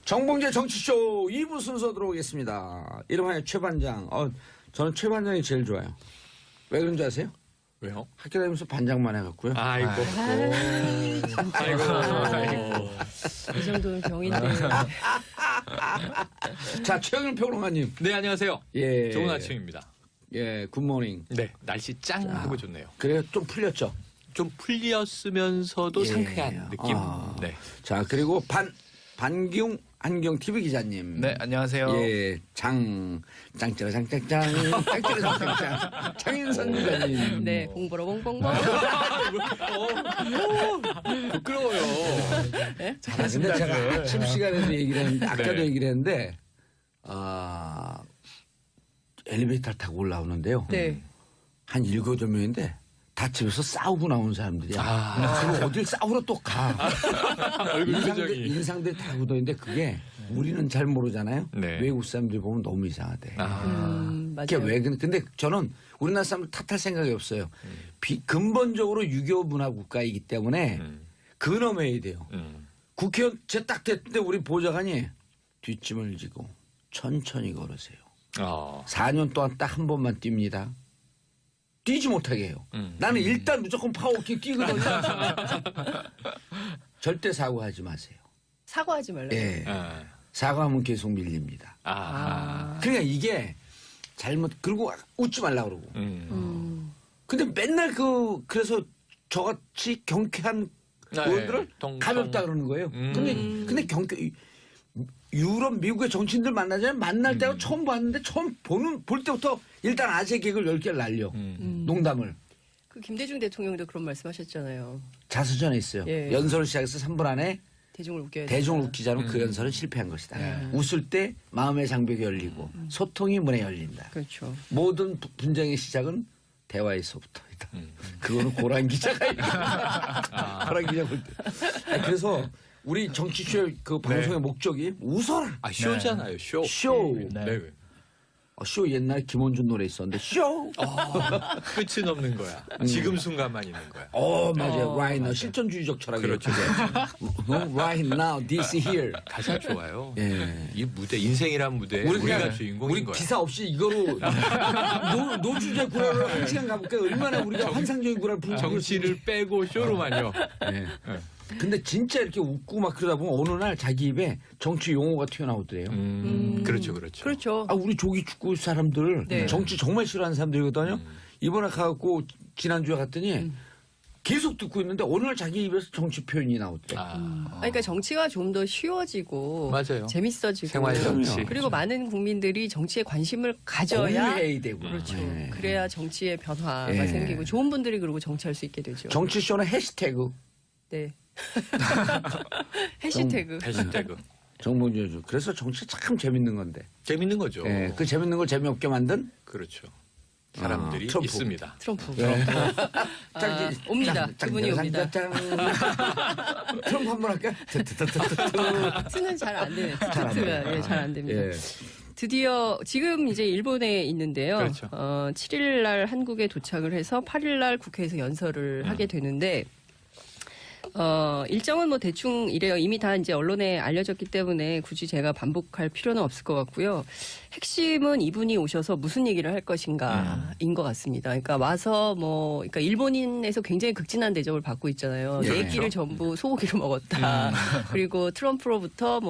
정봉재 정치쇼 2부 순서 들어오겠습니다. 이름하여 최반장. 저는 최반장이 제일 좋아요. 왜 그런지 아세요? 왜요? 학교 다니면서 반장만 해갖고요. 아이고. 아이고. 이 정도는 병인데. 자, 최영일 평론가님. 네, 안녕하세요. 예. 좋은 아침입니다. 예, 굿모닝. 네, 날씨 짱 하고 좋네요. 그래요? 좀 풀렸죠? 좀 풀렸으면서도 예. 상쾌한 느낌. 네. 자, 그리고 반기웅 한경 TV 기자님. 네, 안녕하세요. 예, 짱짜라 장인선 기자님. 네, 봉보로 봉봉봉. 부끄러워요. 근데 제가 아침 시간에도 얘기를 했는데, 아까도 네. 얘기를 했는데, 엘리베이터를 타고 올라오는데요. 네. 한 7-8명인데, 다 집에서 싸우고 나온 사람들이야. 그리고 어딜 싸우러 또 가. 얼굴 표정이. 인상들이 다 굳어있는데, 그게 우리는 잘 모르잖아요. 네. 외국 사람들이 보면 너무 이상하대. 그게 맞아요. 왜 근데 저는 우리나라 사람들 탓할 생각이 없어요. 근본적으로 유교 문화 국가이기 때문에 근엄해야 돼요. 국회의원 제 딱 됐는데 우리 보좌관이 뒷짐을 지고 천천히 걸으세요. 4년 동안 딱 한 번만 뜁니다. 뛰지 못하게 해요. 나는 일단 무조건 파워워킹 뛰거든요. 절대 사고하지 마세요. 사과하지 말라고. 예. 사과하면 계속 밀립니다. 그러니까 이게 그리고 웃지 말라고 그러고. 근데 맨날 그래서 저같이 경쾌한 의원들을 가볍다 그러는 거예요. 근데 유럽, 미국의 정치인들 만나잖아요. 만날 때가 처음 봤는데 볼 때부터 일단 아재 개그를 10개를 날려. 농담을. 그 김대중 대통령도 그런 말씀하셨잖아요. 자서전에 있어요. 예. 연설을 시작해서 3분 안에 대중을 웃겨야 대중을 된다. 웃기자면 그 연설은 실패한 것이다. 웃을 때 마음의 장벽이 열리고 소통이 문에 열린다. 그렇죠. 모든 분쟁의 시작은 대화에서부터이다. 그거는 고란 기자가 고란 기자 볼 때. 그래서 우리 정치쇼의 그 방송의 목적이 웃어라. 쇼잖아요, 쇼. 쇼. 네. 쇼 옛날에 김원준 노래 있었는데 쇼. 끝은 없는 거야. 지금 순간만 있는 거야. 맞아요. Right now. 실존주의적 철학이에요. 그렇죠. Right now. This here. 가사 좋아요. 예. 이 무대, 인생이란 무대. 우리가 주인공인 우리 거야. 기사 없이 이거로 노주제 구라를 1시간 가볼까요? 얼마나 우리가 환상적인 구라를 부르는 정치를 빼고 쇼로만요. 네. 근데 진짜 이렇게 웃고 막 그러다 보면 어느 날 자기 입에 정치 용어가 튀어나오더래요. 그렇죠. 그렇죠. 우리 조기 축구 사람들 네. 정치 정말 싫어하는 사람들이거든요. 이번에 가갖고 지난주에 갔더니 계속 듣고 있는데 어느 날 자기 입에서 정치 표현이 나오더래. 그러니까 정치가 좀 더 쉬워지고 맞아요. 재밌어지고 생활 정치. 그리고 많은 국민들이 정치에 관심을 가져야 공유해야 되고. 그렇죠. 네. 그래야 정치의 변화가 예. 생기고 좋은 분들이 그리고 정치할 수 있게 되죠. 정치쇼는 해시태그. 네. 해시태그. 해시태그. 정봉주. 그래서 정치 참 재밌는 건데. 재밌는 거죠. 예, 그 재밌는 걸 재미없게 만든 그렇죠. 사람들이 트럼프. 있습니다. 트럼프. 옵니다. 그분이 옵니다. 트럼프 한번 할까? 트는 잘 안 되네. 안 돼요. 트가 잘 안 됩니다. 예. 드디어 지금 이제 일본에 있는데요. 그렇죠. 7일 날 한국에 도착을 해서 8일 날 국회에서 연설을 하게 되는데 일정은 뭐 대충 이래요. 이미 다 이제 언론에 알려졌기 때문에 굳이 제가 반복할 필요는 없을 것 같고요. 핵심은 이분이 오셔서 무슨 얘기를 할 것인가인 것 같습니다. 그러니까 와서 그러니까 일본인에서 굉장히 극진한 대접을 받고 있잖아요. 예. 네 끼를 전부 소고기로 먹었다. 그리고 트럼프로부터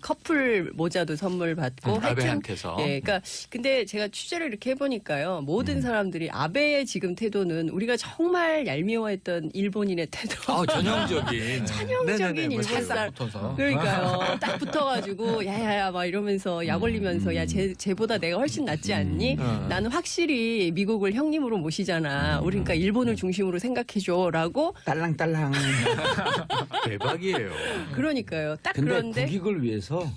커플 모자도 선물 받고 아베한테서. 예, 그러니까 근데 제가 취재를 이렇게 해보니까요. 모든 사람들이 아베의 지금 태도는 우리가 정말 얄미워했던 일본인의 태도. 전형적인. 전형적인 일본 사람. 붙어서. 그러니까요. 딱 붙어가지고 야야야 막 이러면서 약 올리면서 야 쟤보다 내가 훨씬 낫지 않니? 나는 확실히 미국을 형님으로 모시잖아. 우리 그러니까 일본을 중심으로 생각해줘라고. 딸랑딸랑. 대박이에요. 그러니까요. 딱 근데 그런데. 국익을 위해서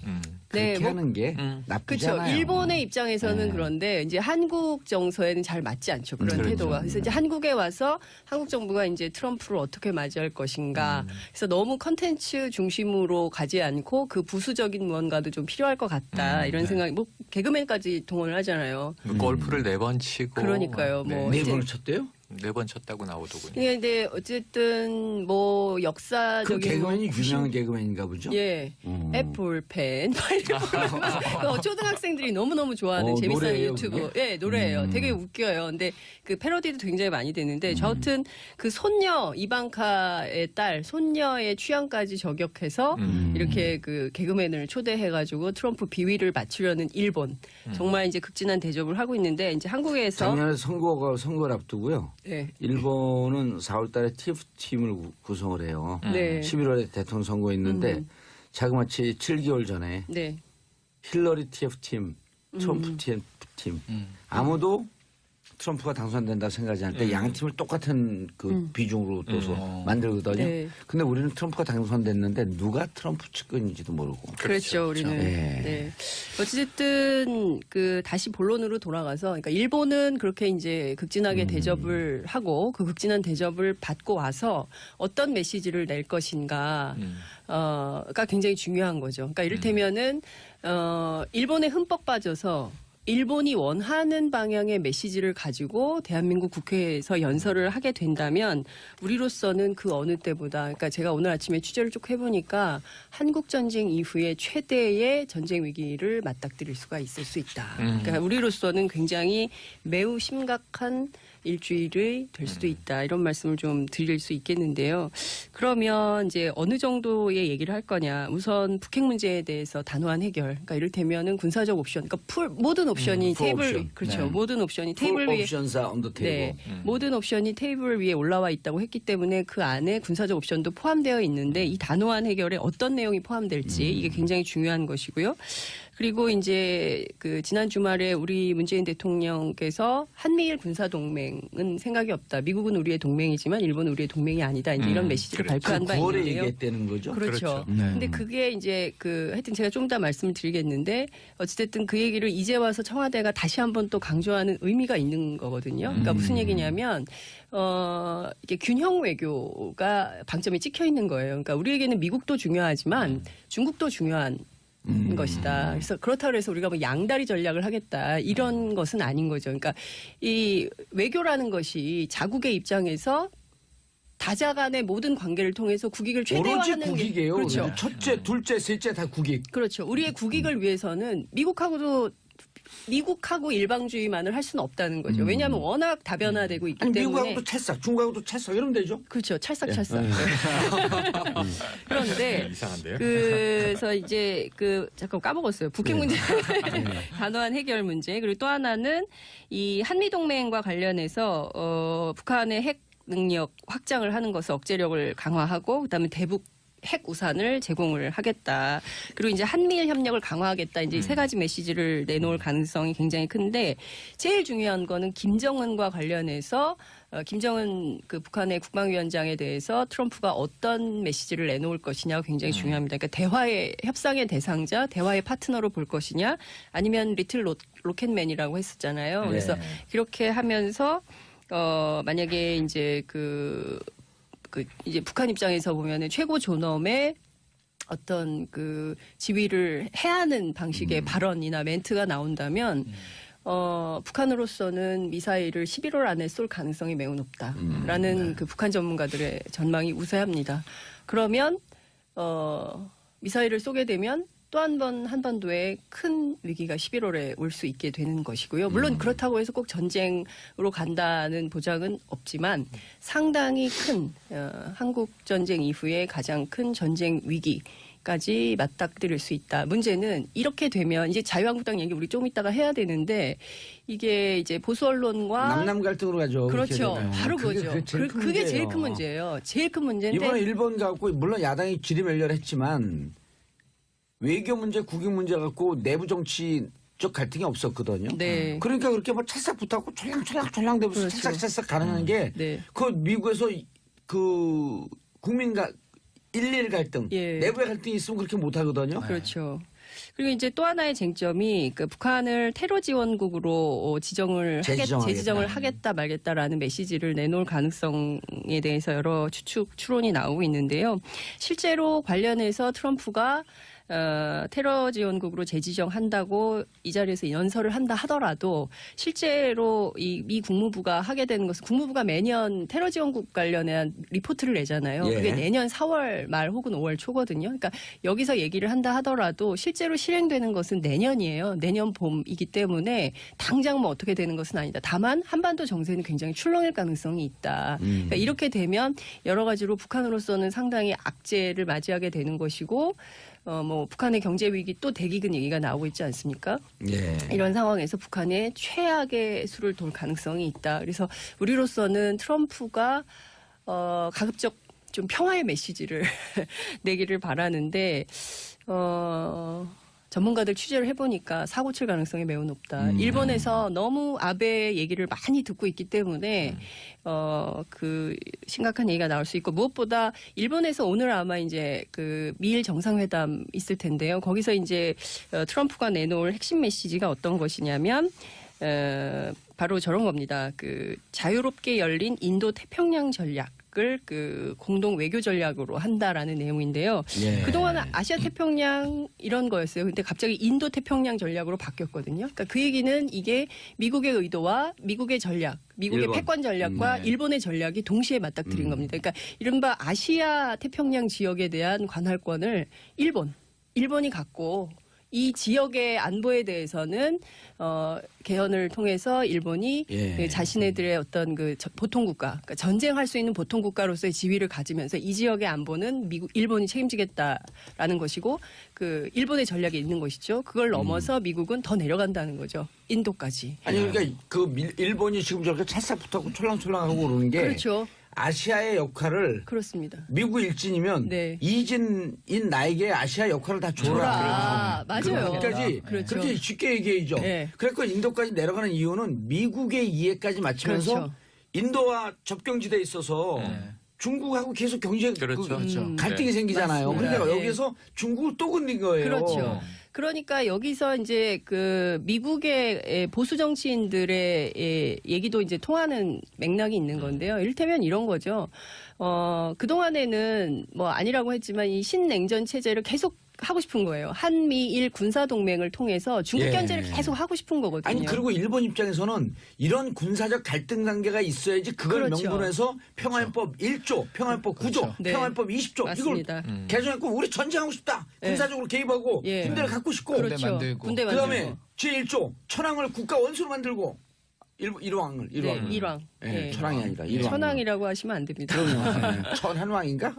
그렇게 네, 하는 게 나쁘지 그렇죠. 않아요. 일본의 입장에서는 네. 그런데 이제 한국 정서에는 잘 맞지 않죠. 그런 그렇죠. 태도가. 그래서 이제 한국에 와서 한국 정부가 이제 트럼프를 어떻게 맞이할 것인가. 그래서 너무 컨텐츠 중심으로 가지 않고 그 부수적인 무언가도 좀 필요할 것 같다. 이런 생각이 개그맨까지 동원을 하잖아요. 골프를 4번 치고. 그러니까요. 네. 네 이제 번을 쳤대요? 4번 쳤다고 나오더군요. 근데 어쨌든 뭐 그 역사적인 개그맨이 뭐 유명한 개그맨인가 보죠? 예, 애플펜 그 초등학생들이 너무 좋아하는 재밌는 노래예요, 유튜브, 그게? 예, 노래예요. 되게 웃겨요. 근데 그 패러디도 굉장히 많이 되는데, 저하여튼 그 손녀 이방카의 딸 손녀의 취향까지 저격해서 이렇게 그 개그맨을 초대해가지고 트럼프 비위를 맞추려는 일본, 정말 이제 극진한 대접을 하고 있는데, 이제 한국에서 작년에 선거를 앞두고요. 네. 일본은 4월달에 TF팀을 구성을 해요. 네. 11월에 대통령 선거 있는데 자그마치 7개월 전에 네. 힐러리 TF팀, 트럼프 TF팀 아무도 트럼프가 당선된다 생각하지 않을 때 양 팀을 똑같은 그 비중으로 둬서 만들거든요. 네. 근데 우리는 트럼프가 당선됐는데 누가 트럼프 측근인지도 모르고. 그렇죠, 우리는. 네. 네. 어쨌든 그 다시 본론으로 돌아가서, 그러니까 일본은 그렇게 이제 극진하게 대접을 하고 그 극진한 대접을 받고 와서 어떤 메시지를 낼 것인가, 가 굉장히 중요한 거죠. 그러니까 이를테면은 일본에 흠뻑 빠져서 일본이 원하는 방향의 메시지를 가지고 대한민국 국회에서 연설을 하게 된다면 우리로서는 그 어느 때보다, 그러니까 제가 오늘 아침에 취재를 쭉 해보니까 한국 전쟁 이후에 최대의 전쟁 위기를 맞닥뜨릴 수가 있을 수 있다. 그러니까 우리로서는 굉장히 매우 심각한 일주일이 될 수도 있다. 이런 말씀을 좀 드릴 수 있겠는데요. 그러면 이제 어느 정도의 얘기를 할 거냐. 우선 북핵 문제에 대해서 단호한 해결. 그러니까 이를테면은 군사적 옵션. 그러니까 모든 옵션이 테이블 옵션. 위에, 그렇죠. 네. 모든 옵션이 테이블 위에, 옵션사 언더 테이블. 네, 모든 옵션이 테이블 위에 올라와 있다고 했기 때문에 그 안에 군사적 옵션도 포함되어 있는데 이 단호한 해결에 어떤 내용이 포함될지 이게 굉장히 중요한 것이고요. 그리고 이제 그 지난 주말에 우리 문재인 대통령께서 한미일 군사 동맹은 생각이 없다. 미국은 우리의 동맹이지만 일본은 우리의 동맹이 아니다. 이제 이런 메시지를 그래. 발표한 바 9월에 있는데요. 얘기했다는 거죠. 그렇죠. 그렇죠. 근데 그게 이제 그 하여튼 제가 좀 더 말씀을 드리겠는데, 어찌됐든 그 얘기를 이제 와서 청와대가 다시 한번 또 강조하는 의미가 있는 거거든요. 그러니까 무슨 얘기냐면 이게 균형 외교가 방점이 찍혀 있는 거예요. 그러니까 우리에게는 미국도 중요하지만 중국도 중요한 것이다. 그래서 그렇다고 해서 우리가 뭐 양다리 전략을 하겠다 이런 것은 아닌 거죠. 그러니까 이 외교라는 것이 자국의 입장에서 다자 간의 모든 관계를 통해서 국익을 오로지 최대화하는 국익이에요. 그렇죠. 첫째, 둘째, 셋째 다 국익. 그렇죠. 우리의 국익을 위해서는 미국하고 일방주의만을 할 수는 없다는 거죠. 왜냐하면 워낙 다변화되고 있기 아니 때문에. 미국하고도 찰싹, 중국하고도 찰싹 이러면 되죠. 그렇죠. 찰싹찰싹. 그런데 이상한데요? 그래서 이제 그 잠깐 까먹었어요. 북핵 문제 단호한 해결 문제. 그리고 또 하나는 이 한미 동맹과 관련해서 북한의 핵 능력 확장을 하는 것을 억제력을 강화하고 그다음에 대북 핵 우산을 제공을 하겠다. 그리고 이제 한미일 협력을 강화하겠다. 이제 세 가지 메시지를 내놓을 가능성이 굉장히 큰데, 제일 중요한 거는 김정은과 관련해서 김정은 그 북한의 국방위원장에 대해서 트럼프가 어떤 메시지를 내놓을 것이냐가 굉장히 중요합니다. 그러니까 대화의 협상의 대상자, 대화의 파트너로 볼 것이냐, 아니면 리틀 로켓맨이라고 했었잖아요. 그래서 그렇게 하면서 만약에 이제 이제 북한 입장에서 보면은 최고 존엄의 어떤 그 지위를 해하는 방식의 발언이나 멘트가 나온다면 북한으로서는 미사일을 11월 안에 쏠 가능성이 매우 높다라는 그 북한 전문가들의 전망이 우세합니다. 그러면 미사일을 쏘게 되면 또 한 번 한반도에 큰 위기가 11월에 올 수 있게 되는 것이고요. 물론 그렇다고 해서 꼭 전쟁으로 간다는 보장은 없지만 상당히 큰 한국 전쟁 이후에 가장 큰 전쟁 위기까지 맞닥뜨릴 수 있다. 문제는 이렇게 되면 이제 자유한국당 얘기 우리 좀 이따가 해야 되는데, 이게 이제 보수 언론과 남남 갈등으로 가죠. 그렇죠. 그렇게 되면. 바로 그거죠. 그게 제일 큰 문제예요. 제일 큰 문제인데, 이번에 일본 갖고 물론 야당이 지리멸렬했지만 외교 문제, 국익 문제 갖고 내부 정치적 갈등이 없었거든요. 네. 그러니까 그렇게 뭐 찰싹 붙었고 촐랑촐랑 되면서 그렇죠. 찰싹 가능한 게 네. 그 미국에서 그 국민과 일일 갈등, 예. 내부의 갈등이 있으면 그렇게 못 하거든요. 그렇죠. 그리고 이제 또 하나의 쟁점이 그 북한을 테러 지원국으로 재지정을 하겠다 말겠다라는 메시지를 내놓을 가능성에 대해서 여러 추론이 나오고 있는데요. 실제로 관련해서 트럼프가 테러 지원국으로 재지정한다고 이 자리에서 연설을 한다 하더라도 실제로 이 미 국무부가 하게 되는 것은 국무부가 매년 테러 지원국 관련한 리포트를 내잖아요. 예. 그게 내년 4월 말 혹은 5월 초거든요. 그러니까 여기서 얘기를 한다 하더라도 실제로 실행되는 것은 내년이에요. 내년 봄이기 때문에 당장 뭐 어떻게 되는 것은 아니다. 다만 한반도 정세는 굉장히 출렁일 가능성이 있다. 그러니까 이렇게 되면 여러 가지로 북한으로서는 상당히 악재를 맞이하게 되는 것이고 뭐 북한의 경제 위기 또 대기근 얘기가 나오고 있지 않습니까? 예. 이런 상황에서 북한의 최악의 수를 돌 가능성이 있다. 그래서 우리로서는 트럼프가 가급적 좀 평화의 메시지를 내기를 바라는데 전문가들 취재를 해보니까 사고 칠 가능성이 매우 높다. 일본에서 너무 아베 얘기를 많이 듣고 있기 때문에 그 심각한 얘기가 나올 수 있고 무엇보다 일본에서 오늘 아마 이제 그 미일 정상회담 있을 텐데요. 거기서 이제 트럼프가 내놓을 핵심 메시지가 어떤 것이냐면 바로 저런 겁니다. 그 자유롭게 열린 인도 태평양 전략을 그 공동 외교 전략으로 한다라는 내용인데요. 예. 그동안은 아시아 태평양 이런 거였어요. 근데 갑자기 인도 태평양 전략으로 바뀌었거든요. 그러니까 그 얘기는 이게 미국의 의도와 미국의 전략, 미국의 일본. 패권 전략과 네. 일본의 전략이 동시에 맞닥뜨린 겁니다. 그러니까 이른바 아시아 태평양 지역에 대한 관할권을 일본이 갖고 이 지역의 안보에 대해서는 개헌을 통해서 일본이 예. 그 자신네들의 어떤 그 보통 국가, 그러니까 전쟁할 수 있는 보통 국가로서의 지위를 가지면서 이 지역의 안보는 일본이 책임지겠다라는 것이고 그 일본의 전략이 있는 것이죠. 그걸 넘어서 미국은 더 내려간다는 거죠. 인도까지. 아니 그러니까 일본이 지금 저렇게 찰싹 붙었고 촐랑촐랑하고 그러는 게 그렇죠. 아시아의 역할을 그렇습니다. 미국 일진이면 네. 이진인 나에게 아시아 역할을 다 줘라. 줘라. 맞아요. 그까지 그렇죠. 그렇게 쉽게 얘기해야죠. 네. 그래서 인도까지 내려가는 이유는 미국의 이해까지 맞추면서 그렇죠. 인도와 접경지대에 있어서 중국하고 계속 경제 그렇죠. 갈등이 생기잖아요. 맞습니다. 그러니까 네. 여기서 중국을 또 건든 거예요. 그렇죠. 그러니까 여기서 이제 그 미국의 보수 정치인들의 얘기도 이제 통하는 맥락이 있는 건데요. 이를테면 이런 거죠. 그동안에는 뭐 아니라고 했지만 이 신냉전 체제를 계속 하고 싶은 거예요. 한미일 군사동맹을 통해서 중국 예. 견제를 계속 하고 싶은 거거든요. 아니 그리고 일본 입장에서는 이런 군사적 갈등 관계가 있어야지 그걸 그렇죠. 명분해서 평화헌법 1조, 평화헌법 9조, 네. 평화헌법 20조 맞습니다. 이걸 개정했고 우리 전쟁하고 싶다. 네. 군사적으로 개입하고 예. 군대를 갖고 싶고 그렇죠. 만들고. 군대 그다음에 만들고. 제1조 천황을 국가 원수로 만들고 일왕을 네, 일왕. 예, 네. 천황이 아니라 일왕. 천황이라고 하시면 안 됩니다. 그럼요. 예. 천한왕인가?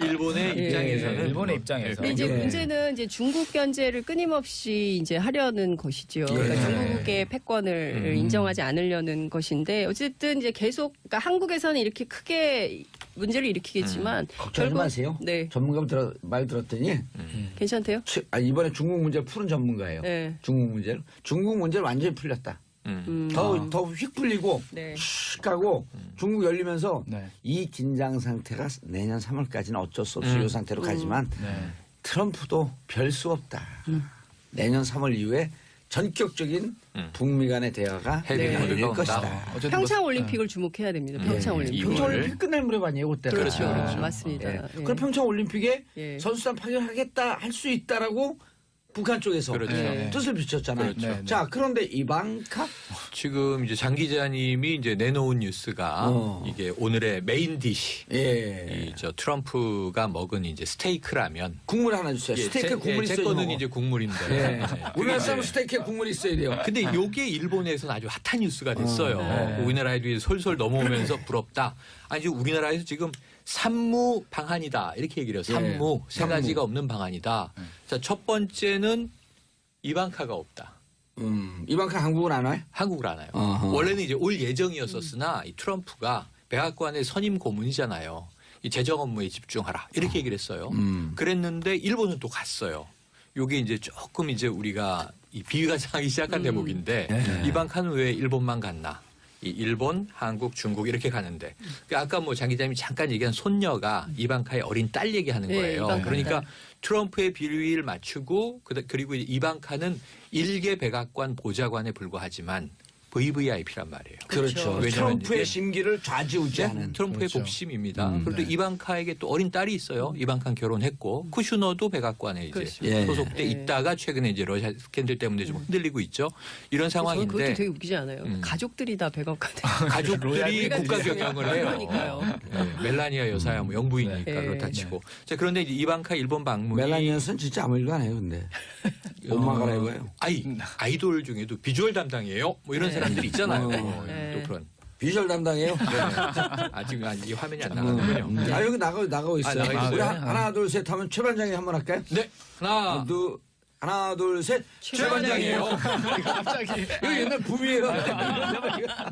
일본의 예. 입장에서는 일본의 입장에서. 근데 이제 예. 문제는 이제 중국 견제를 끊임없이 이제 하려는 것이죠. 그러니까 예. 중국의 패권을 인정하지 않으려는 것인데 어쨌든 이제 계속 그러니까 한국에서는 이렇게 크게 문제를 일으키겠지만 걱정하지 마세요. 네, 전문가 말 들었더니 괜찮대요. 이번에 중국 문제를 푸는 전문가예요. 네. 중국 문제를 완전히 풀렸다. 음. 더 휙 풀리고 네. 슉 가고 중국 열리면서 네. 이 긴장 상태가 내년 3월까지는 어쩔 수 없이 이 상태로 가지만 네. 트럼프도 별 수 없다. 내년 3월 이후에 전격적인 북미 간의 대화가 헤딩 열릴 모드가 것이다. 온다. 어쨌든 평창 올림픽을 주목해야 됩니다. 평창 올림픽. 이월. 평창 올림픽 끝날 무렵 아니에요, 그때가. 그렇죠. 그렇죠. 맞습니다. 예. 예. 그럼 평창 올림픽에 예. 선수단 파견하겠다 할 수 있다라고 북한 쪽에서 그렇죠. 네. 뜻을 비췄잖아요. 그렇죠. 네, 네. 자, 그런데 이방카 지금 이제 장 기자님이 이제 내놓은 뉴스가 이게 오늘의 메인 디시. 예. 저 트럼프가 먹은 이제 스테이크라면. 국물 하나 주세요. 스테이크 국물 제 있어요. 거는 이거. 이제 국물인데. 예. 네. 우리나라 그게 사람 이제 스테이크에 국물이 있어야 돼요. 근데 요게 일본에서는 아주 핫한 뉴스가 됐어요. 네. 우리나라에도 솔솔 넘어오면서 부럽다. 아니 지금 우리나라에서 지금 산무 방한이다 이렇게 얘기를 해요. 산무 세 산무. 가지가 없는 방한이다. 자, 첫 번째는 이방카가 없다. 이방카 한국은 안 와요? 한국을 안 와요. 어허. 원래는 이제 올 예정이었었으나 이 트럼프가 백악관의 선임 고문이잖아요. 이 재정 업무에 집중하라 이렇게 얘기를 했어요. 그랬는데 일본은 또 갔어요. 요게 이제 조금 이제 우리가 이 비위가 상하기 시작한 대목인데 이방카는 왜 일본만 갔나? 이 일본, 한국, 중국 이렇게 가는데 아까 뭐 장 기자님이 잠깐 얘기한 손녀가 이방카의 어린 딸 얘기하는 네, 거예요. 이방카 그러니까 딸. 트럼프의 비위를 맞추고 그리고 이방카는 일개 백악관 보좌관에 불과하지만 VVIP란 말이에요. 그렇죠. 왜냐면 트럼프의 이게 심기를 좌지우지하는. 트럼프의 그렇죠. 복심입니다. 그런데 이방카에게 또 어린 딸이 있어요. 이방카 결혼했고 쿠슈너도 백악관에 이제 그렇죠. 예. 소속돼 있다가 최근에 이제 러시아 스캔들 때문에 좀 흔들리고 있죠. 이런 저는 그것도 상황인데 되게 웃기지 않아요? 가족들이 다 백악관에. 가족들이 국가 경영을 해요. 그러니까요. 네, 멜라니아 여사야 뭐 영부인이니까 네. 그렇다 치고. 자, 그런데 이제 이방카 일본 방문이 멜라니아는 진짜 아무 일도 안 해요, 근데. 옷만 갈아입어요. 아이돌 중에도 비주얼 담당이에요. 뭐 이런 사람들이 있잖아요. 네. 또 그런. 비주얼 담당이에요? 아직 이 화면이 안 나가는군요. 아, 여기 나가고 있어요. 나가 있어요? 우리 하나, 둘, 셋 하면 최 반장이 한번 할까요? 네. 하나, 둘, 셋. 최 반장이에요. 갑자기. 이거 옛날 붐이에요.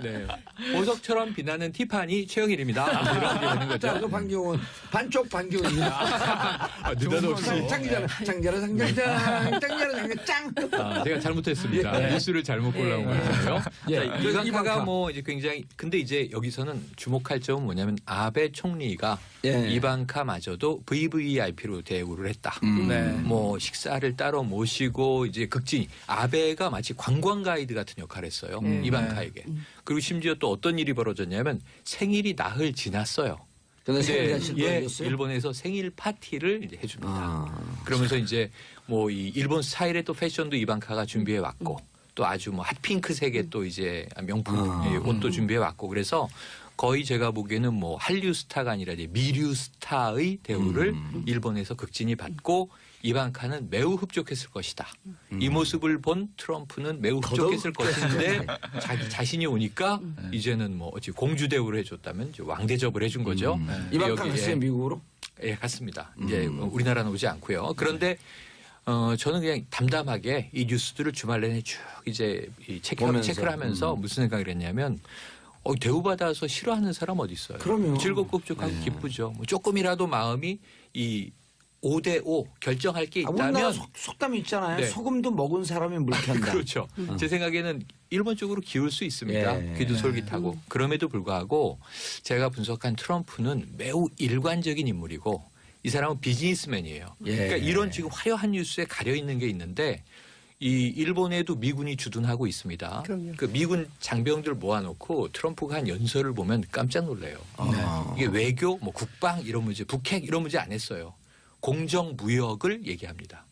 네. 보석처럼 빛나는 티파니 최영일입니다. 이런 게 되는 자, 거죠. 그 반기훈. 반쪽 반기훈입니다. 느닷없이. 짱이잖아. 짱자라 짱짱짱. 짱자라 짱짱. 제가 잘못했습니다. 뉴스를 잘못 골라온 거예요. 예. 그래서 이방카가 이방카. 뭐 이제 굉장히 근데 이제 여기서는 주목할 점은 뭐냐면 아베 총리가 예. 이방카마저도 VVIP로 대우를 했다. 네. 뭐 식사를 따로 모시고 이제 극진 아베가 마치 관광 가이드 같은 역할을 했어요. 이방카에게. 그리고 심지어 또 어떤 일이 벌어졌냐면 생일이 나흘 지났어요. 근데 생일 근데 잔치를 예, 보여줬어요? 일본에서 생일 파티를 이제 해줍니다. 아. 그러면서 이제 뭐 이 일본 스타일의 또 패션도 이방카가 준비해 왔고 또 아주 뭐 핫핑크색의 또 이제 명품 예, 옷도 준비해 왔고 그래서 거의 제가 보기에는 뭐 한류 스타가 아니라 이제 미류 스타의 대우를 일본에서 극진히 받고 이방카는 매우 흡족했을 것이다. 이 모습을 본 트럼프는 매우 흡족했을 것인데 자기 자신이 오니까 이제는 뭐 어찌 공주 대우를 해줬다면 이제 왕 대접을 해준 거죠. 이방카 여기에- 갔어요, 미국으로? 예, 갔습니다. 이제 우리나라는 오지 않고요. 그런데 저는 그냥 담담하게 이 뉴스들을 주말 내내 쭉 이제 보면서. 체크를 하면서 무슨 생각을 했냐면 대우받아서 싫어하는 사람 어디 있어요? 그럼요. 즐겁고 흡족하고 기쁘죠. 뭐 조금이라도 마음이 이 5대5 결정할 게 우리나라 있다면 속담이 있잖아요. 네. 소금도 먹은 사람이 물탄다. 그렇죠. 제 생각에는 일본 쪽으로 기울 수 있습니다. 예. 귀도 솔깃하고. 그럼에도 불구하고 제가 분석한 트럼프는 매우 일관적인 인물이고 이 사람은 비즈니스맨이에요. 예. 그러니까 이런 지금 화려한 뉴스에 가려 있는 게 있는데 이 일본에도 미군이 주둔하고 있습니다. 그럼요. 그 미군 장병들 모아놓고 트럼프가 한 연설을 보면 깜짝 놀래요. 이게 외교, 뭐 국방 이런 문제, 북핵 이런 문제 안 했어요. 공정 무역을 얘기합니다.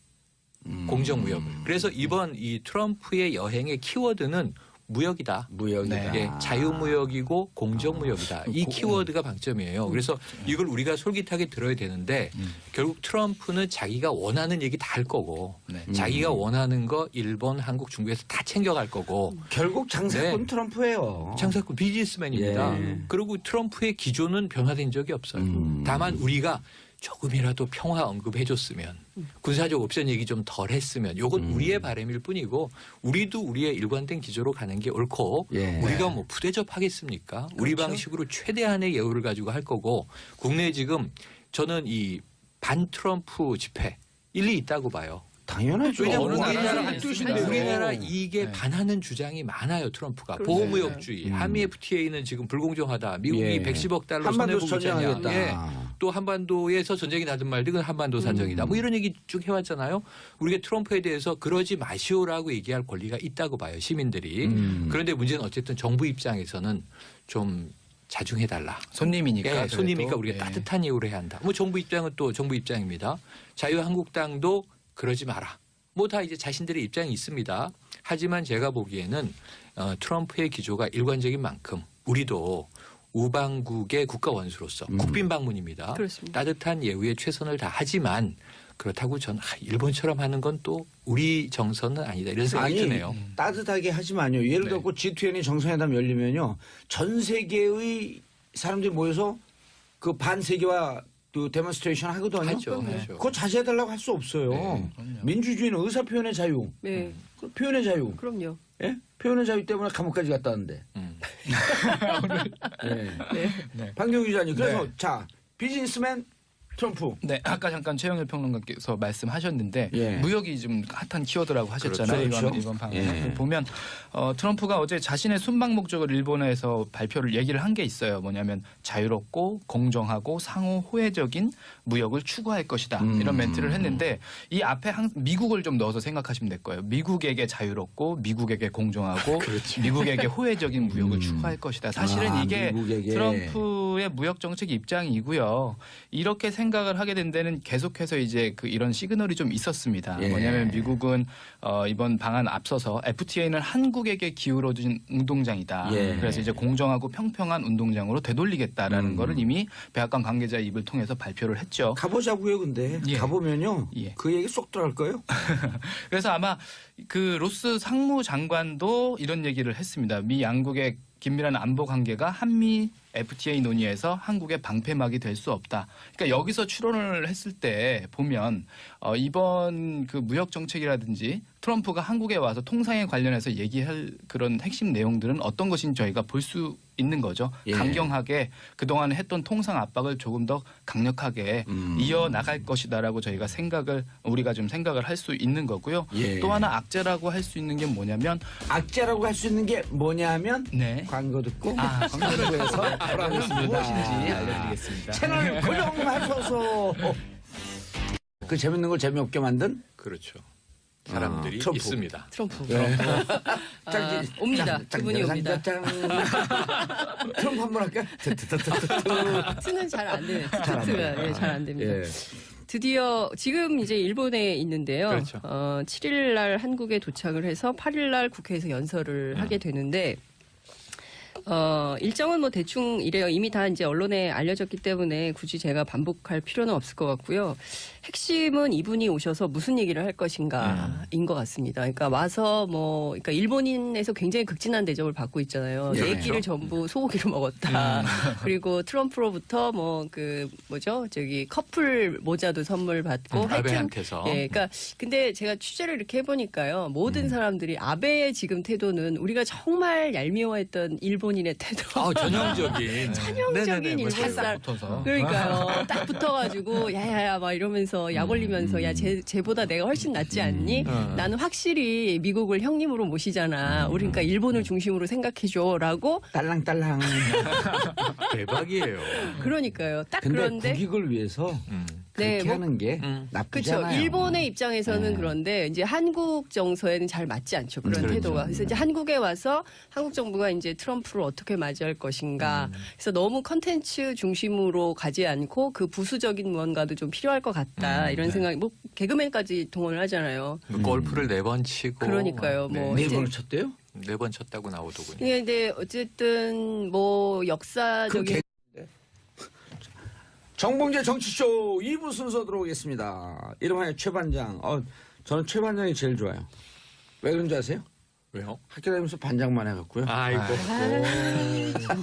공정 무역을. 그래서 이번 이 트럼프의 여행의 키워드는 무역이다. 무역이다. 예, 자유무역이고 공정무역이다. 이 키워드가 방점이에요. 그래서 이걸 우리가 솔깃하게 들어야 되는데 결국 트럼프는 자기가 원하는 얘기 다 할 거고 자기가 원하는 거 일본, 한국, 중국에서 다 챙겨갈 거고 결국 장사꾼 네. 트럼프예요. 장사꾼 비즈니스맨입니다. 예. 그리고 트럼프의 기조는 변화된 적이 없어요. 다만 우리가 조금이라도 평화 언급해줬으면 군사적 옵션 얘기 좀 덜 했으면 이건 우리의 바람일 뿐이고 우리도 우리의 일관된 기조로 가는 게 옳고 예. 우리가 뭐 부대접하겠습니까? 우리 방식으로 최대한의 예우를 가지고 할 거고 국내에 지금 저는 이 반 트럼프 집회 일리 있다고 봐요. 당연하죠. 왜냐하면 어느 나라는 우리나라, 안 뜻인데요. 우리나라 이익에 네. 반하는 주장이 많아요. 트럼프가. 그렇죠. 보호무역주의. 한미 FTA는 지금 불공정하다. 미국이 예. 110억 달러 한반도 손해보고 있잖냐. 전쟁하겠다. 예. 또 한반도에서 전쟁이 나든 말든 한반도 사정이다. 뭐 이런 얘기 쭉 해왔잖아요. 우리가 트럼프에 대해서 그러지 마시오라고 얘기할 권리가 있다고 봐요. 시민들이. 그런데 문제는 어쨌든 정부 입장에서는 좀 자중해달라. 손님이니까. 예, 손님이니까 그래도. 우리가 예. 따뜻한 예우를 해야 한다. 뭐 정부 입장은 또 정부 입장입니다. 자유한국당도 그러지 마라. 뭐 다 이제 자신들의 입장이 있습니다. 하지만 제가 보기에는 트럼프의 기조가 일관적인 만큼 우리도 우방국의 국가 원수로서 국빈 방문입니다. 그렇습니다. 따뜻한 예우에 최선을 다하지만 그렇다고 전 일본처럼 하는 건 또 우리 정서는 아니다 이런 생각이 드네요. 따뜻하게 하지만요. 예를 들어 G20 정상회담 열리면요. 전 세계의 사람들이 모여서 그 반세계화 또 데몬스트레이션 하거든요. 하죠. 그거 자제해달라고 할 수 없어요. 네, 민주주의는 의사표현의 자유. 네, 그 표현의 자유. 그럼요. 예? 표현의 자유 때문에 감옥까지 갔다 왔는데. 네. 네. 박경규 기자님. 그래서 네. 자 비즈니스맨 트럼프. 네, 아까 잠깐 최영일 평론가께서 말씀하셨는데 예. 무역이 좀 핫한 키워드라고 하셨잖아요. 그렇죠. 이번 방송을 예. 보면 트럼프가 어제 자신의 순방 목적을 일본에서 얘기를 한 게 있어요. 뭐냐면 자유롭고 공정하고 상호 호혜적인 무역을 추구할 것이다. 이런 멘트를 했는데 이 앞에 미국을 좀 넣어서 생각하시면 될 거예요. 미국에게 자유롭고 미국에게 공정하고 미국에게 호혜적인 무역을 추구할 것이다. 사실은 이게 미국에게. 트럼프의 무역 정책 입장이고요. 이렇게 생각을 하게 된 데는 계속해서 이제 이런 시그널이 좀 있었습니다. 예. 뭐냐면 미국은 이번 방안 앞서서 FTA는 한국에게 기울어진 운동장이다. 예. 그래서 이제 공정하고 평평한 운동장으로 되돌리겠다라는 거를 이미 백악관 관계자 입을 통해서 발표를 했죠. 가보자고요, 근데. 예. 가보면요. 예. 그 얘기 쏙 들어갈 거예요. 그래서 아마 로스 상무장관도 이런 얘기를 했습니다. 미 양국의 긴밀한 안보 관계가 한미 FTA 논의에서 한국의 방패막이 될 수 없다. 그러니까 여기서 추론을 했을 때 보면 이번 무역 정책이라든지 트럼프가 한국에 와서 통상에 관련해서 얘기할 그런 핵심 내용들은 어떤 것인지 저희가 볼 수 있는 거죠. 예. 강경하게 그동안 했던 통상 압박을 조금 더 강력하게 이어나갈 것이다라고 우리가 좀 생각을 할 수 있는 거고요. 예. 또 하나 악재라고 할 수 있는 게 뭐냐면 악재라고 할 수 있는 게 뭐냐면 네. 광고 듣고 광고를 해서 돌아오겠습니다. 무엇인지 알려드리겠습니다. 채널 고정하셔서 그 재밌는 걸 재미없게 만든 그렇죠. 사람들이 트럼프. 있습니다. 트럼프. 네. 옵니다. 그분이 옵니다. 트럼프 한번 할까요? 트는 잘 안 되네. 안 트가 돼요. 잘 안 됩니다. 예. 드디어 지금 이제 일본에 있는데요. 그렇죠. 7일 날 한국에 도착을 해서 8일 날 국회에서 연설을 하게 되는데 일정은 뭐 대충 이래요. 이미 다 이제 언론에 알려졌기 때문에 굳이 제가 반복할 필요는 없을 것 같고요. 핵심은 이분이 오셔서 무슨 얘기를 할 것인가인 것 같습니다. 그러니까 와서 그러니까 일본인에서 굉장히 극진한 대접을 받고 있잖아요. 예, 내 끼를 그렇죠. 전부 소고기로 먹었다. 그리고 트럼프로부터 커플 모자도 선물 받고 아베한테서. 예, 그러니까 근데 제가 취재를 이렇게 해보니까요. 모든 사람들이 아베의 지금 태도는 우리가 정말 얄미워했던 일본인의 태도. 전형적인. 전형적인 네네네, 일본 사람. 붙어서. 그러니까요. 딱 붙어가지고 야야야 막 이러면서 약 올리면서 야 쟤보다 내가 훨씬 낫지 않니? 나는 확실히 미국을 형님으로 모시잖아. 우리 그러니까 일본을 중심으로 생각해줘라고. 딸랑딸랑. 대박이에요. 그러니까요. 딱 근데 그런데 국익을 위해서 그렇게 네, 하는 게 나쁘지 그렇죠. 않아요. 일본의 입장에서는 네. 그런데 이제 한국 정서에는 잘 맞지 않죠. 그런 그렇죠. 태도가. 그래서 이제 한국에 와서 한국 정부가 이제 트럼프를 어떻게 맞이할 것인가. 그래서 너무 컨텐츠 중심으로 가지 않고 그 부수적인 무언가도 좀 필요할 것 같다. 이런 생각이 개그맨까지 동원을 하잖아요. 골프를 4번 치고. 그러니까요. 뭐 네 이제 번을 쳤대요? 4번 쳤다고 나오더군요. 이게 근데 어쨌든 역사적인 정봉재 정치쇼 2부 순서 들어오겠습니다. 이름하여 최반장. 저는 최반장이 제일 좋아요. 왜 그런지 아세요? 왜요? 학교 다니면서 반장만 해갖고요. 아이고.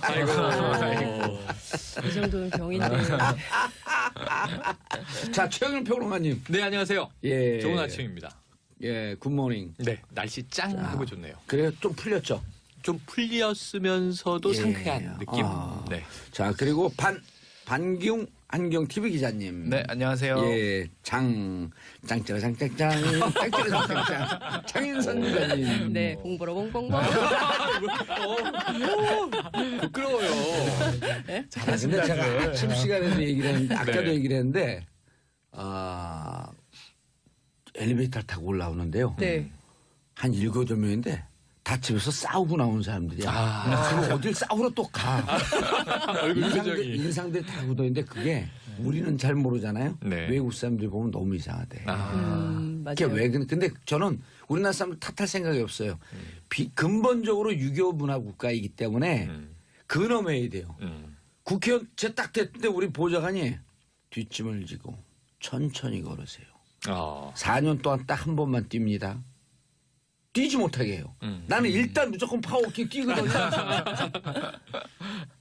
아이고. 이 정도는 병인데. 자, 최영일 평론가님. 네, 안녕하세요. 예. 좋은 아침입니다. 예, 굿모닝. 네, 날씨 짱 하고 좋네요. 그래요? 좀 풀렸죠? 좀 풀렸으면서도 예. 상쾌한 느낌. 네. 자, 그리고 반기웅 한경 TV 기자님. 네, 안녕하세요. 예, 짱짜라 장인선 기자님. 네, 봉보로 봉봉봉. 부끄러워요. 근데 제가 아침 시간에도 얘기를 했는데, 아까도 네. 얘기를 했는데, 엘리베이터를 타고 올라오는데요. 네. 한 7-8명인데, 다 집에서 싸우고 나온 사람들이야. 그리고 어딜 싸우러 또 가. 얼굴 표정이. 인상들이 다 굳어있는데, 그게 우리는 잘 모르잖아요. 네. 외국 사람들이 보면 너무 이상하대. 그게 맞아요. 왜 근데 저는 우리나라 사람들 탓할 생각이 없어요. 근본적으로 유교 문화 국가이기 때문에 근엄해야 돼요. 국회의원 딱 됐는데 우리 보좌관이 뒷짐을 지고 천천히 걸으세요. 4년 동안 딱 한 번만 뜁니다. 뛰지 못하게 해요. 나는 일단 무조건 파워워킹 뛰거든요.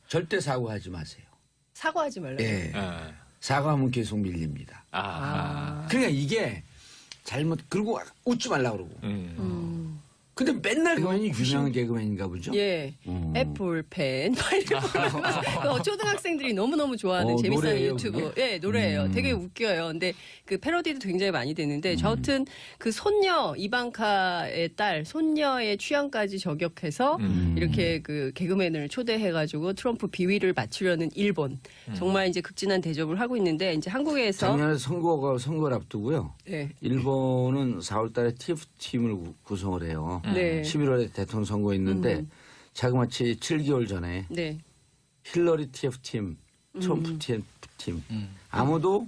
절대 사고하지 마세요. 사과하지 말라고. 예. 사과하면 계속 밀립니다. 그러니까 이게 그리고 웃지 말라 그러고. 근데 맨날 개그맨이 유명한 개그맨인가 보죠? 예, 애플펜 초등학생들이 너무 좋아하는 재밌는 노래예요, 유튜브, 예, 노래예요. 되게 웃겨요. 근데 그 패러디도 굉장히 많이 되는데 저하여튼 그 손녀 이방카의 딸 손녀의 취향까지 저격해서 이렇게 그 개그맨을 초대해가지고 트럼프 비위를 맞추려는 일본 정말 이제 극진한 대접을 하고 있는데 이제 한국에서 작년에 선거를 앞두고요. 네. 일본은 4월달에 TF팀을 구성을 해요. 네. 11월에 대통령 선거 있는데 자그마치 7개월 전에 네. 힐러리 TF팀, 트럼프 TF팀 아무도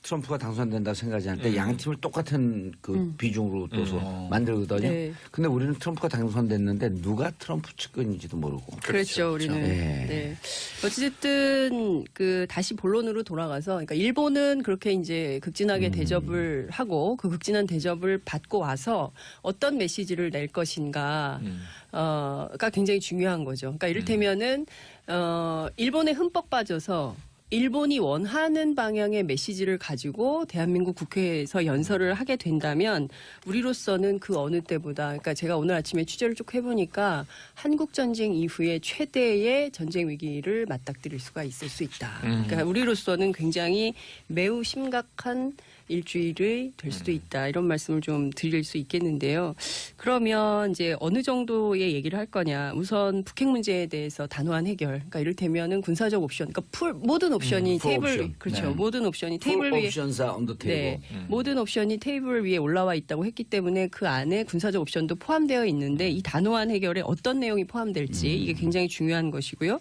트럼프가 당선된다고 생각하지 않을 때 양 팀을 똑같은 그 비중으로 둬서 만들거든요. 네. 근데 우리는 트럼프가 당선됐는데 누가 트럼프 측근인지도 모르고. 그렇죠, 우리는. 네. 네. 어찌됐든 그 다시 본론으로 돌아가서, 그러니까 일본은 그렇게 이제 극진하게 대접을 하고 그 극진한 대접을 받고 와서 어떤 메시지를 낼 것인가, 가 굉장히 중요한 거죠. 그러니까 이를테면은 일본에 흠뻑 빠져서. 일본이 원하는 방향의 메시지를 가지고 대한민국 국회에서 연설을 하게 된다면 우리로서는 그 어느 때보다 그러니까 제가 오늘 아침에 취재를 쭉 해보니까 한국 전쟁 이후에 최대의 전쟁 위기를 맞닥뜨릴 수가 있을 수 있다. 그러니까 우리로서는 굉장히 매우 심각한 일주일이 될 수도 있다. 이런 말씀을 좀 드릴 수 있겠는데요. 그러면 이제 어느 정도의 얘기를 할 거냐. 우선 북핵 문제에 대해서 단호한 해결. 그러니까 이를테면은 군사적 옵션. 그러니까 모든 옵션이 테이블 옵션. 그렇죠. 네. 모든 옵션이 테이블 위에 옵션사 on the table. 네. 모든 옵션이 테이블 위에 올라와 있다고 했기 때문에 그 안에 군사적 옵션도 포함되어 있는데 이 단호한 해결에 어떤 내용이 포함될지 이게 굉장히 중요한 것이고요.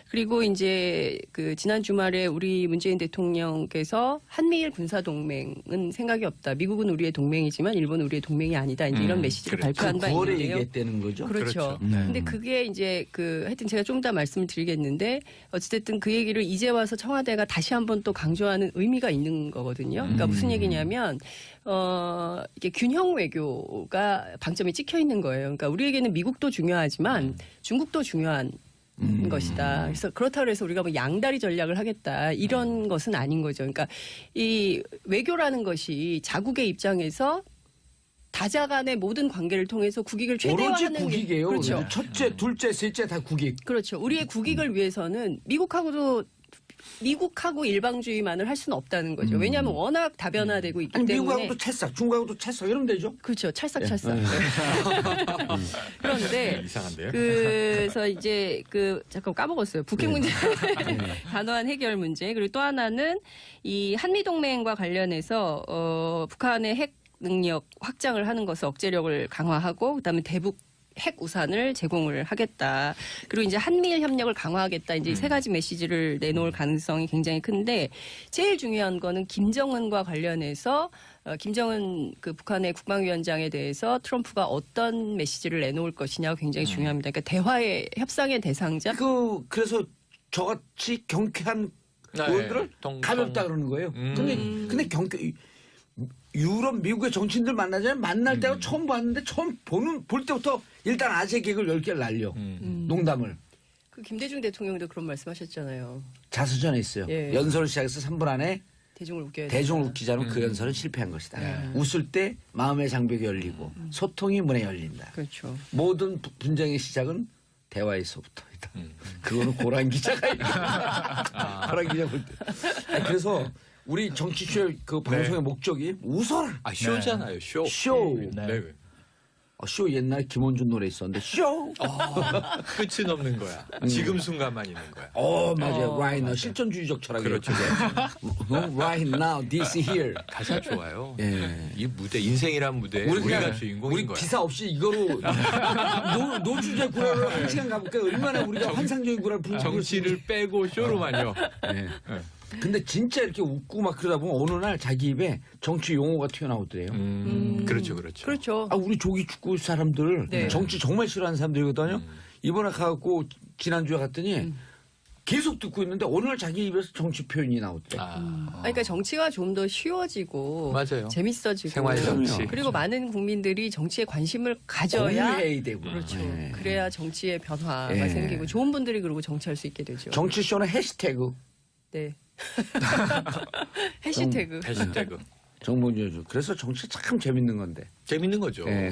그리고 이제 그 지난 주말에 우리 문재인 대통령께서 한미일 군사동맹은 생각이 없다. 미국은 우리의 동맹이지만 일본은 우리의 동맹이 아니다. 이제 이런 메시지를 발표한 바 9월에 있는데요. 얘기했다는 거죠. 그렇죠. 근데 그게 이제 그 하여튼 제가 좀 더 말씀을 드리겠는데 어찌됐든 그 얘기를 이제 와서 청와대가 다시 한번 또 강조하는 의미가 있는 거거든요. 그러니까 무슨 얘기냐면 이게 균형 외교가 방점이 찍혀 있는 거예요. 그러니까 우리에게는 미국도 중요하지만 중국도 중요한 것이다. 그래서 그렇다고 해서 우리가 뭐 양다리 전략을 하겠다 이런 것은 아닌 거죠. 그러니까 이 외교라는 것이 자국의 입장에서 다자 간의 모든 관계를 통해서 국익을 오로지 최대화하는 게 국익이에요. 그렇죠. 첫째, 둘째, 셋째 다 국익. 그렇죠. 우리의 국익을 위해서는 미국하고 일방주의만을 할 수는 없다는 거죠. 왜냐하면 워낙 다변화되고 있기 아니, 때문에. 미국하고도 찰싹, 중국하고도 찰싹 이러면 되죠. 그렇죠. 찰싹찰싹. 그런데 이상한데요? 그래서 이제 잠깐 까먹었어요. 북핵 문제 단호한 해결 문제. 그리고 또 하나는 이 한미 동맹과 관련해서 북한의 핵 능력 확장을 하는 것을 억제력을 강화하고 그다음에 대북 핵 우산을 제공을 하겠다. 그리고 이제 한미일 협력을 강화하겠다. 이제 세 가지 메시지를 내놓을 가능성이 굉장히 큰데 제일 중요한 거는 김정은과 관련해서 김정은 그 북한의 국방위원장에 대해서 트럼프가 어떤 메시지를 내놓을 것이냐가 굉장히 중요합니다. 그러니까 대화의 협상의 대상자. 그래서 저같이 경쾌한 의원들을 가볍다 그러는 거예요. 근데 유럽, 미국의 정치인들 만나자면 만날 때가 처음 봤는데 처음 볼 때부터 일단 아재 개그를 10개를 날려. 농담을. 그 김대중 대통령도 그런 말씀하셨잖아요. 자서전에 있어요. 예. 연설을 시작해서 3분 안에 대중을 웃겨야 대중을 된다. 웃기자면 그 연설은 실패한 것이다. 웃을 때 마음의 장벽이 열리고 소통이 문에 열린다. 그렇죠. 모든 분쟁의 시작은 대화에서부터이다. 그거는 고란 기자가 있다. 고란 기자 볼 때. 그래서 우리 정치쇼 그 방송의 목적이 웃어라. 쇼잖아요, 쇼. 쇼. 네. 쇼 옛날에 김원준 노래 있었는데 쇼. 끝은 없는 거야. 지금 순간만 있는 거야. 맞아요. Right now. 실존주의적 철학이에요. 그렇죠. Right now, this here. 가사 좋아요. 예. 이 무대, 인생이란 무대 우리가 주인공인 우리 거야. 기사 없이 이거로 노주제 구라로 한 시간 가볼까요? 얼마나 우리가 환상적인 구라를 부르고 정치를 빼고 쇼로만요. 네. 근데 진짜 이렇게 웃고 막 그러다 보면 어느 날 자기 입에 정치 용어가 튀어나오더래요. 그렇죠, 그렇죠. 그렇죠. 우리 조기 축구 사람들 네. 정치 정말 싫어하는 사람들이거든요. 이번에 가갖고 지난주에 갔더니 계속 듣고 있는데 어느 날 자기 입에서 정치 표현이 나오더래. 그러니까 정치가 좀 더 쉬워지고 맞아요. 재밌어지고 생활 정치. 그리고 많은 국민들이 정치에 관심을 가져야 공유해야 되고. 그렇죠. 네. 그래야 정치의 변화가 예. 생기고 좋은 분들이 그리고 정치할 수 있게 되죠. 정치쇼는 해시태그. 네. 해시태그. 해시태그. 정봉주. 그래서 정치 참 재밌는 건데. 재밌는 거죠. 예.